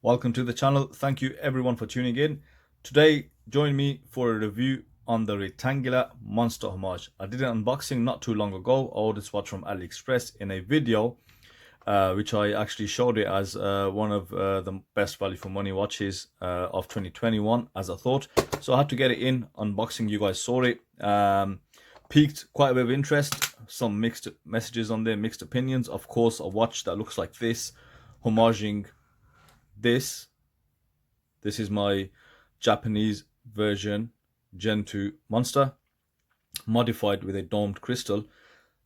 Welcome to the channel. Thank you everyone for tuning in. Today, join me for a review on the Retangula Monster Homage. I did an unboxing not too long ago. I ordered this watch from AliExpress in a video, which I actually showed it as one of the best value for money watches of 2021, as I thought. So I had to get it in. Unboxing, you guys saw it. Piqued quite a bit of interest. Some mixed messages on there, mixed opinions. Of course, a watch that looks like this, homaging this is my Japanese version Gen 2 Monster, modified with a domed crystal.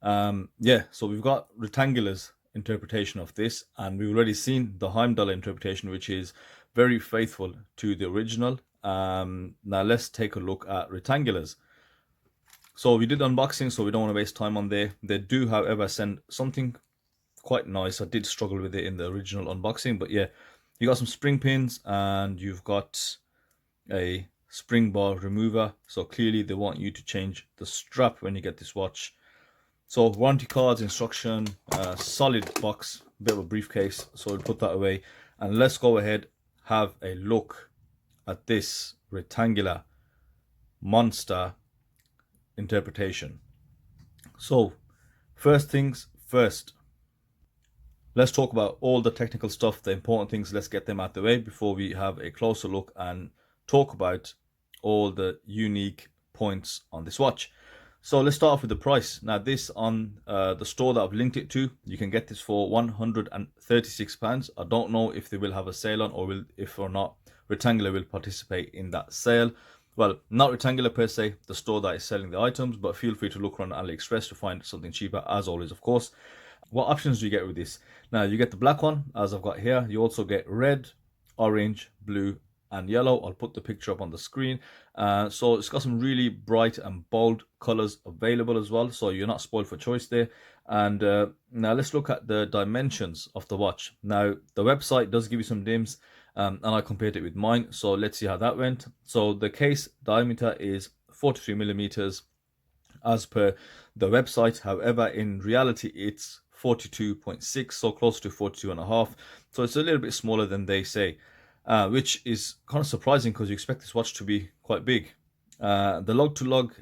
Yeah, so we've got Retangula's interpretation of this, and we've already seen the Heimdall interpretation, which is very faithful to the original. Now let's take a look at Retangula's. So we did unboxing, so we don't want to waste time on there. They do, however, send something quite nice. I did struggle with it in the original unboxing, but yeah, you got some spring pins and you've got a spring bar remover. So clearly they want you to change the strap when you get this watch. So warranty cards, instruction, solid box, bit of a briefcase. So we'll put that away and let's go ahead, have a look at this Retangula Monster interpretation. So first things first, let's talk about all the technical stuff, the important things. Let's get them out the way before we have a closer look and talk about all the unique points on this watch. So let's start off with the price. Now this, on the store that I've linked it to, you can get this for £136. I don't know if they will have a sale on, or if or not Retangula will participate in that sale. Well, not Retangula per se, the store that is selling the items, but feel free to look around AliExpress to find something cheaper, as always, of course. What options do you get with this? Now you get the black one, as I've got here. You also get red, orange, blue and yellow. I'll put the picture up on the screen. So it's got some really bright and bold colors available as well, so you're not spoiled for choice there. And now let's look at the dimensions of the watch. Now the website does give you some dims, and I compared it with mine, so let's see how that went. So the case diameter is 43 millimeters as per the website. However, in reality it's 42.6, so close to 42.5. So it's a little bit smaller than they say, which is kind of surprising because you expect this watch to be quite big. The log to log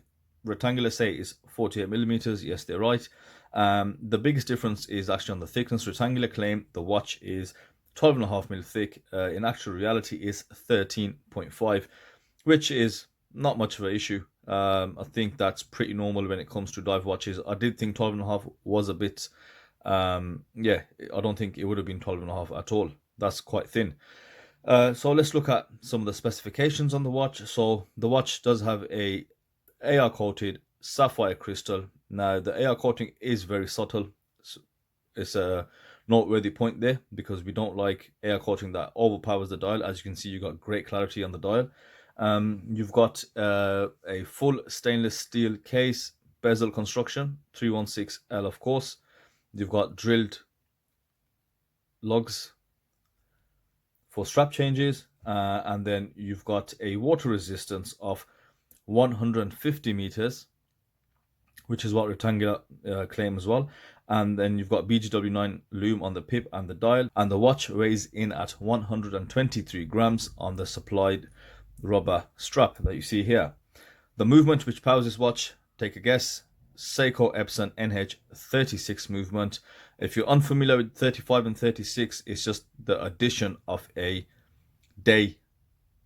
Retangula say is 48 millimeters. Yes, they're right. The biggest difference is actually on the thickness. Retangula claim the watch is 12.5 mil thick. In actual reality is 13.5, which is not much of an issue. I think that's pretty normal when it comes to dive watches. I did think 12.5 was a bit, yeah, I don't think it would have been 12.5 at all. That's quite thin. So let's look at some of the specifications on the watch. So the watch does have a AR coated sapphire crystal. Now the AR coating is very subtle. It's a noteworthy point there, because we don't like AR coating that overpowers the dial. As you can see, you got great clarity on the dial. You've got a full stainless steel case, bezel construction, 316L of course. You've got drilled lugs for strap changes, and then you've got a water resistance of 150 meters, which is what Retangula claim as well. And then you've got BGW9 Lume on the pip and the dial, and the watch weighs in at 123 grams on the supplied rubber strap that you see here. The movement which powers this watch, take a guess. Seiko Epson NH36 movement. If you're unfamiliar with 35 and 36, it's just the addition of a day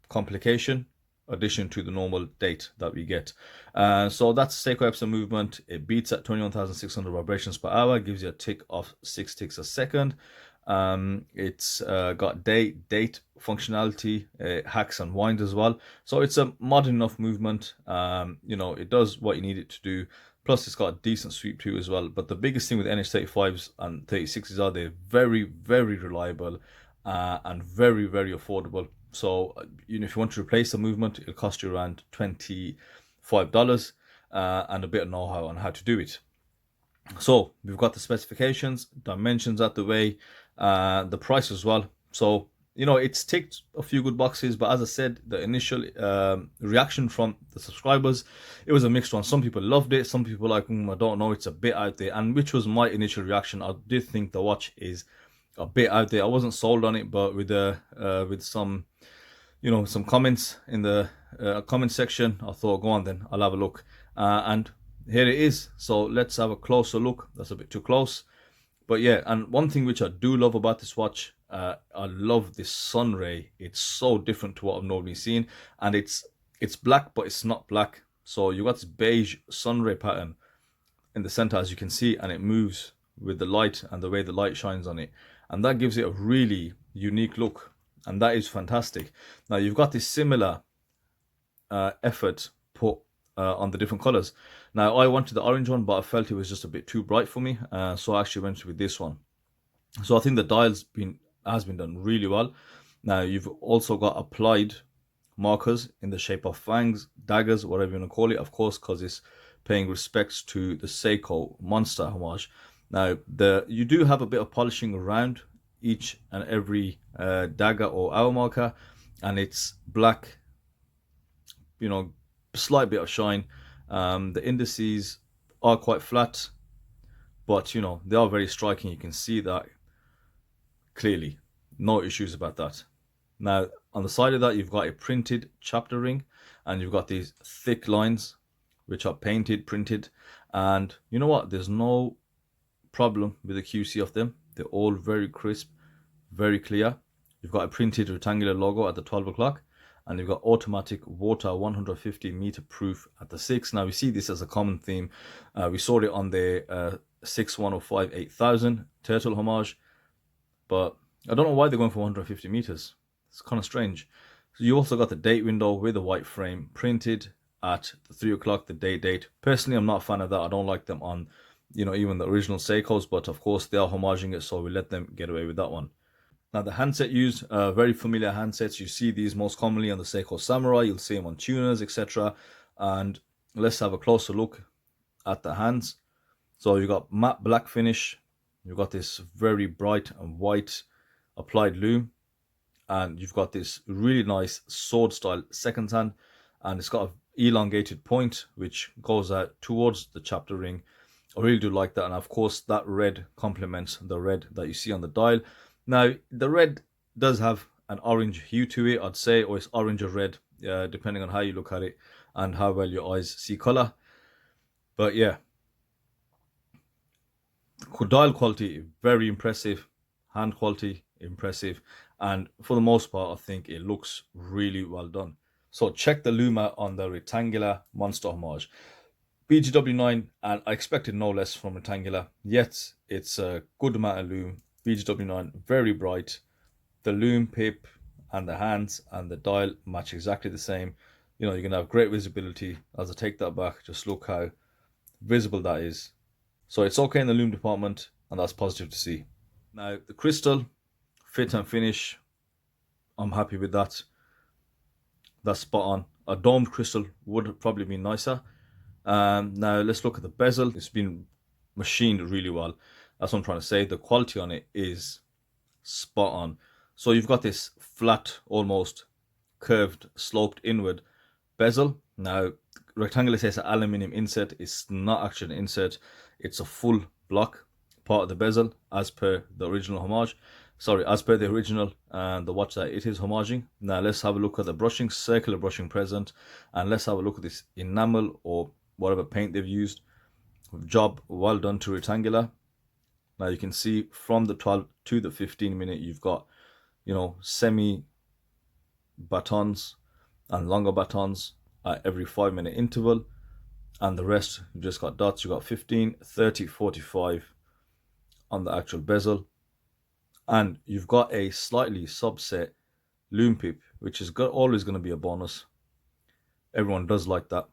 complication, addition to the normal date that we get. So that's Seiko Epson movement. It beats at 21,600 vibrations per hour, gives you a tick of 6 ticks a second. It's got date functionality, hacks and wind as well. So it's a modern enough movement. You know, it does what you need it to do. Plus it's got a decent sweep too as well. But the biggest thing with NH35s and 36s are they're very, very reliable and very, very affordable. So you know, if you want to replace the movement, it'll cost you around $25 and a bit of know-how on how to do it. So we've got the specifications, dimensions out the way, the price as well. So you know, it's ticked a few good boxes, but as I said, the initial reaction from the subscribers, it was a mixed one. Some people loved it, some people like, I don't know, it's a bit out there, and which was my initial reaction. I did think the watch is a bit out there. I wasn't sold on it, but with some, you know, some comments in the comment section, I thought, go on then, I'll have a look. And here it is. So let's have a closer look. That's a bit too close. But yeah, and one thing which I do love about this watch, I love this sun ray. It's so different to what I've normally seen, and it's black, but it's not black. So you got this beige sun ray pattern in the center, as you can see, and it moves with the light and the way the light shines on it, and that gives it a really unique look, and that is fantastic. Now you've got this similar effort put on the different colors. Now I wanted the orange one, but I felt it was just a bit too bright for me, so I actually went with this one. So I think the dial's has been done really well. Now you've also got applied markers in the shape of fangs, daggers, whatever you want to call it, of course, because it's paying respects to the Seiko Monster Homage. Now you do have a bit of polishing around each and every dagger or hour marker, and it's black, you know, slight bit of shine. The indices are quite flat, but you know, they are very striking. You can see that clearly, no issues about that. Now on the side of that, you've got a printed chapter ring, and you've got these thick lines which are printed, and you know what, there's no problem with the QC of them. They're all very crisp, very clear. You've got a printed rectangular logo at the 12 o'clock, and you've got automatic water 150 meter proof at the 6. Now we see this as a common theme. We saw it on the 6105 8000 Turtle Homage, but I don't know why they're going for 150 meters. It's kind of strange. So you also got the date window with a white frame printed at the 3 o'clock, the date. Personally, I'm not a fan of that. I don't like them on, you know, even the original Seikos, but of course they are homaging it, so we let them get away with that one. Now the handset used, very familiar handsets. You see these most commonly on the Seiko Samurai. You'll see them on tuners, etc. And let's have a closer look at the hands. So you've got matte black finish. You've got this very bright and white applied lume, and you've got this really nice sword style second hand, and it's got an elongated point which goes out towards the chapter ring. I really do like that, and of course that red complements the red that you see on the dial. Now the red does have an orange hue to it, I'd say, or it's orange or red, depending on how you look at it and how well your eyes see color. But yeah, dial quality very impressive, hand quality impressive, and for the most part I think it looks really well done. So check the Lume on the Retangula Monster Homage. BGW9, and I expected no less from Retangula, yet it's a good amount of lume. BGW9 very bright. The lume pip and the hands and the dial match exactly the same. You know, you're gonna have great visibility. As I take that back, just look how visible that is. So it's okay in the lume department, and that's positive to see. Now the crystal fit and finish, I'm happy with that. That's spot on. A domed crystal would probably be nicer. Now let's look at the bezel. It's been machined really well. That's what I'm trying to say. The quality on it is spot on. So you've got this flat, almost curved, sloped inward bezel. Now Retangula says an aluminium insert. It's not actually an insert. It's a full block part of the bezel, as per the original Homage. Sorry, as per the original and the watch that it is homaging. Now let's have a look at the brushing, circular brushing present, and let's have a look at this enamel or whatever paint they've used. Job well done to Retangula. Now you can see from the 12 to the 15 minute, you've got, you know, semi batons and longer batons at every 5-minute interval, and the rest you've just got dots. You've got 15, 30, 45 on the actual bezel, and you've got a slightly subset lume pip, which is always going to be a bonus. Everyone does like that.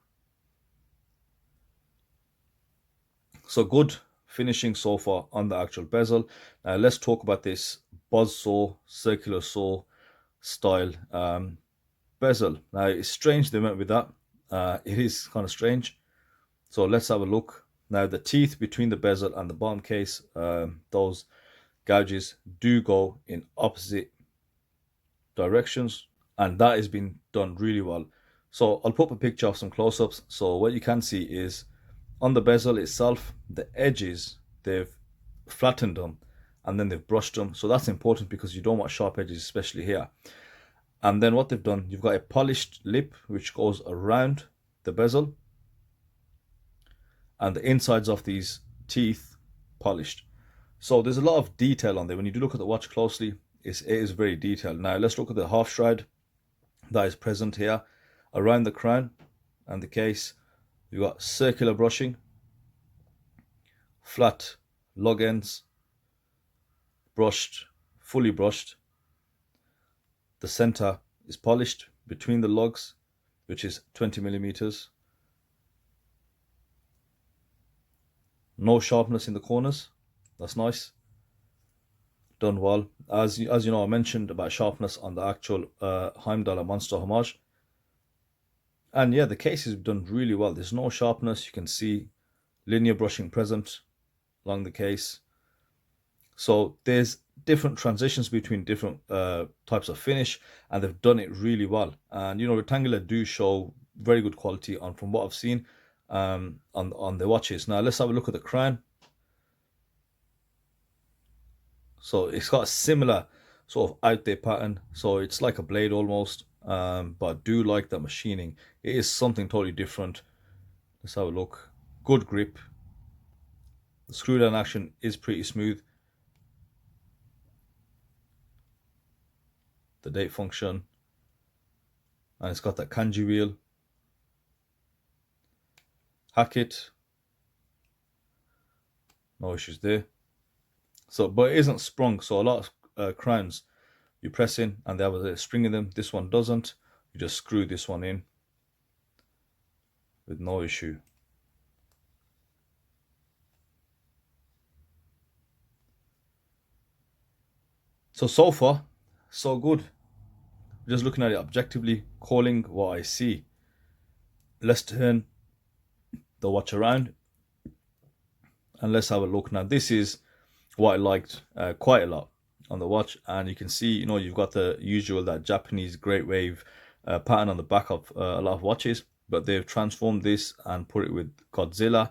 So good finishing so far on the actual bezel. Now let's talk about this buzz saw, circular saw style bezel. Now it's strange they went with that. It is kind of strange. So let's have a look. Now the teeth between the bezel and the bottom case, those gouges do go in opposite directions, and that has been done really well. So I'll put up a picture of some close-ups. So what you can see is on the bezel itself, the edges, they've flattened them and then they've brushed them. So that's important because you don't want sharp edges, especially here. And then what they've done, you've got a polished lip which goes around the bezel, and the insides of these teeth polished. So there's a lot of detail on there. When you do look at the watch closely, it is very detailed. Now let's look at the half shroud that is present here around the crown and the case. You've got circular brushing, flat lug ends, brushed, fully brushed. The center is polished between the lugs, which is 20 millimeters. No sharpness in the corners. That's nice. Done well. As you know, I mentioned about sharpness on the actual Heimdall Monster Homage. And yeah, the case is done really well. There's no sharpness. You can see linear brushing present along the case. So there's different transitions between different types of finish, and they've done it really well. And you know, Retangula do show very good quality on, from what I've seen, on the watches. Now let's have a look at the crown. So it's got a similar sort of out there pattern. So it's like a blade almost, but I do like that machining. It is something totally different. Let's have a look. Good grip. The screw down action is pretty smooth. The date function, and it's got that kanji wheel. Hackett, no issues there. So, but it isn't sprung. So a lot of crowns you press in and they have a spring in them. This one doesn't. You just screw this one in with no issue. So far, so good. Just looking at it objectively, calling what I see. Let's turn the watch around and let's have a look. Now this is what I liked quite a lot on the watch, and you can see, you know, you've got the usual, that Japanese great wave pattern on the back of a lot of watches, but they've transformed this and put it with Godzilla,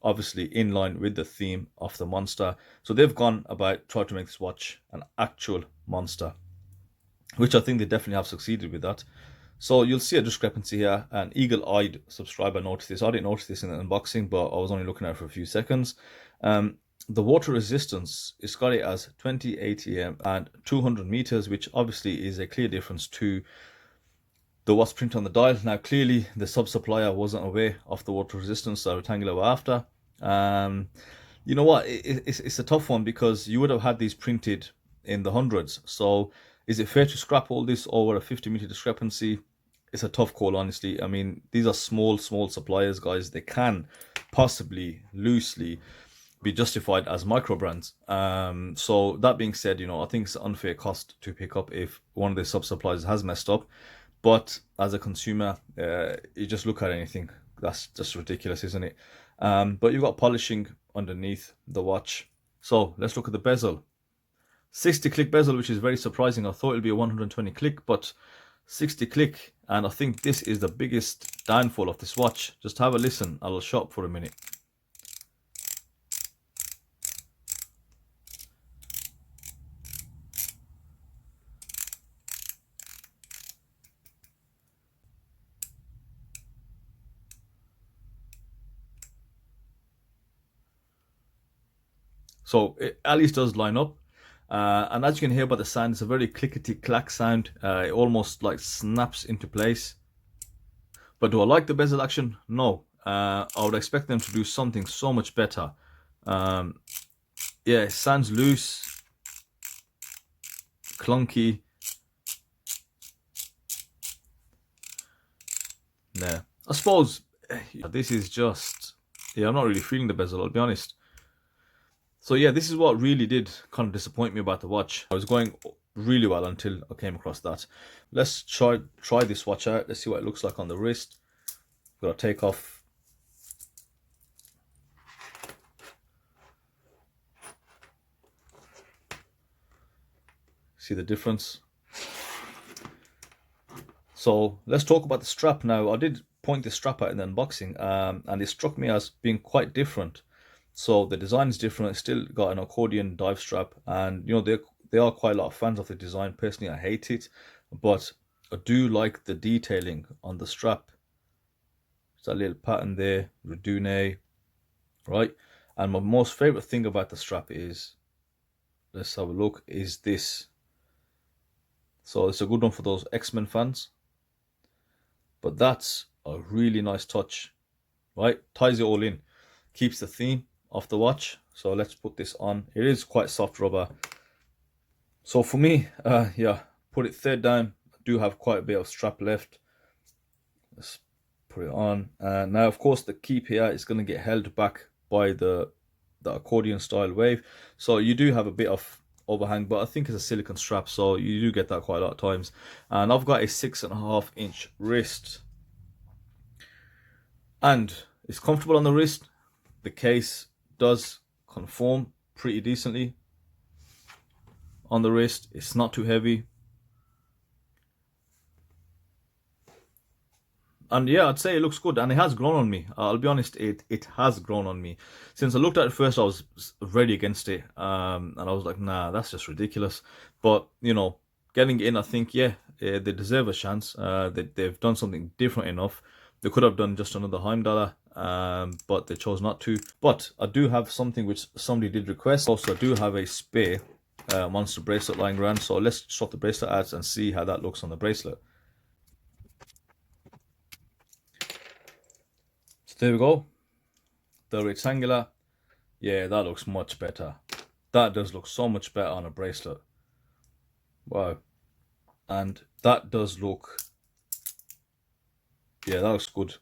obviously in line with the theme of the monster. So they've gone about trying to make this watch an actual monster, which I think they definitely have succeeded with that. So you'll see a discrepancy here. An eagle-eyed subscriber noticed this. I didn't notice this in the unboxing, but I was only looking at it for a few seconds. The water resistance, it's got it as 20 ATM and 200 meters, which obviously is a clear difference to the what's printed on the dial. Now clearly the sub-supplier wasn't aware of the water resistance that Retangula were after. You know what, it's a tough one because you would have had these printed in the hundreds. So is it fair to scrap all this over a 50-meter discrepancy? It's a tough call, honestly. I mean, these are small suppliers, guys. They can possibly loosely be justified as micro brands. So that being said, you know, I think it's an unfair cost to pick up if one of the sub suppliers has messed up. But as a consumer, you just look at anything, that's just ridiculous, isn't it? But you've got polishing underneath the watch. So let's look at the bezel. 60 click bezel, which is very surprising. I thought it'd be a 120 click, but 60 click. And I think this is the biggest downfall of this watch. Just have a listen. I'll shop for a minute. So it at least does line up. And as you can hear by the sound, it's a very clickety clack sound. It almost like snaps into place. But do I like the bezel action? No. I would expect them to do something so much better. Yeah, it sounds loose, clunky. Yeah, I suppose this is just, yeah, I'm not really feeling the bezel, I'll be honest. So yeah, this is what really did kind of disappoint me about the watch. I was going really well until I came across that. Let's try this watch out. Let's see what it looks like on the wrist. Gotta take off. See the difference? So let's talk about the strap now. I did point the strap out in the unboxing, and it struck me as being quite different So the design is different. It's still got an accordion dive strap, and you know they are quite a lot of fans of the design. Personally, I hate it, but I do like the detailing on the strap. It's that little pattern there, Rdunae, right? And my most favorite thing about the strap is, let's have a look, is this. So it's a good one for those X-Men fans. But that's a really nice touch, right? Ties it all in, keeps the theme of the watch. So let's put this on. It is quite soft rubber. So for me, yeah, put it third down. I do have quite a bit of strap left. Let's put it on. Now, of course, the keep here is going to get held back by the accordion style wave. So you do have a bit of overhang, but I think it's a silicone strap, so you do get that quite a lot of times. And I've got a 6.5-inch wrist, and it's comfortable on the wrist. The case does conform pretty decently on the wrist. It's not too heavy, and yeah, I'd say it looks good, and it has grown on me. I'll be honest, it has grown on me. Since I looked at it first, I was very against it, and I was like, nah, that's just ridiculous. But you know, getting it in, I think, yeah, they deserve a chance. They've done something different enough. They could have done just another $100, but they chose not to. But I do have something which somebody did request. Also, I do have a spare Monster bracelet lying around, so let's swap the bracelet out and see how that looks on the bracelet. There we go, the Retangula. Yeah, that looks much better. That does look so much better on a bracelet. Wow. And that does look, yeah, that looks good.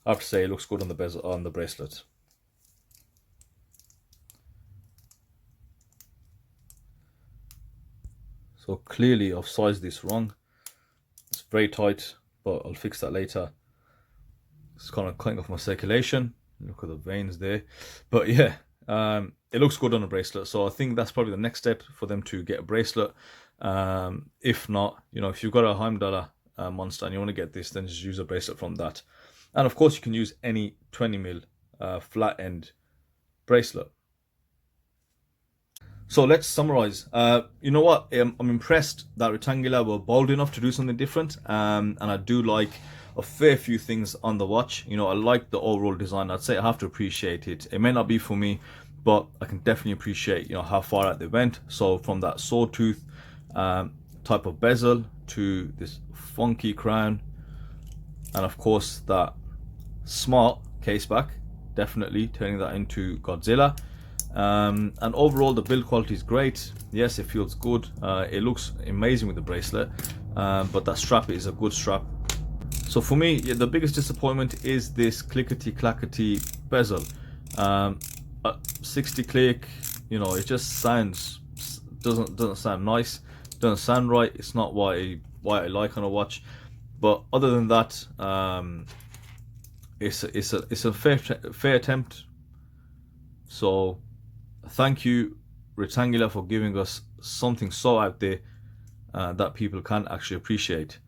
I have to say, it looks good on the bezel, on the bracelet. So clearly I've sized this wrong. It's very tight, but I'll fix that later. It's kind of cutting off my circulation. Look at the veins there. But yeah, it looks good on a bracelet. So I think that's probably the next step for them to get a bracelet. If not, you know, if you've got a $100 Monster and you want to get this, then just use a bracelet from that. And of course, you can use any 20mm flat end bracelet. So let's summarize. You know what? I'm impressed that Retangula were bold enough to do something different. And I do like a fair few things on the watch. You know, I like the overall design. I'd say I have to appreciate it. It may not be for me, but I can definitely appreciate, you know, how far out they went. So from that sawtooth type of bezel to this funky crown, and of course that smart caseback, definitely turning that into Godzilla. And overall the build quality is great. Yes, it feels good. It looks amazing with the bracelet, but that strap is a good strap. So for me, yeah, the biggest disappointment is this clickety clackety bezel. 60 click, you know, it just doesn't sound nice, doesn't sound right. It's not what I like on a watch. But other than that, it's a fair attempt. So thank you, Retangula, for giving us something so out there that people can actually appreciate.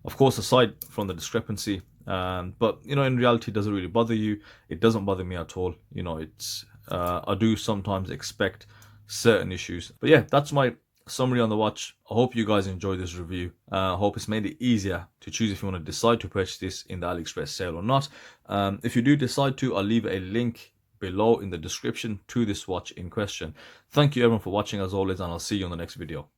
Of course, aside from the discrepancy, but you know, in reality, it doesn't really bother you. It doesn't bother me at all. You know, it's I do sometimes expect certain issues. But yeah, that's my summary on the watch. I hope you guys enjoyed this review. I hope it's made it easier to choose if you want to decide to purchase this in the AliExpress sale or not. If you do decide to, I'll leave a link below in the description to this watch in question. Thank you everyone for watching as always, and I'll see you on the next video.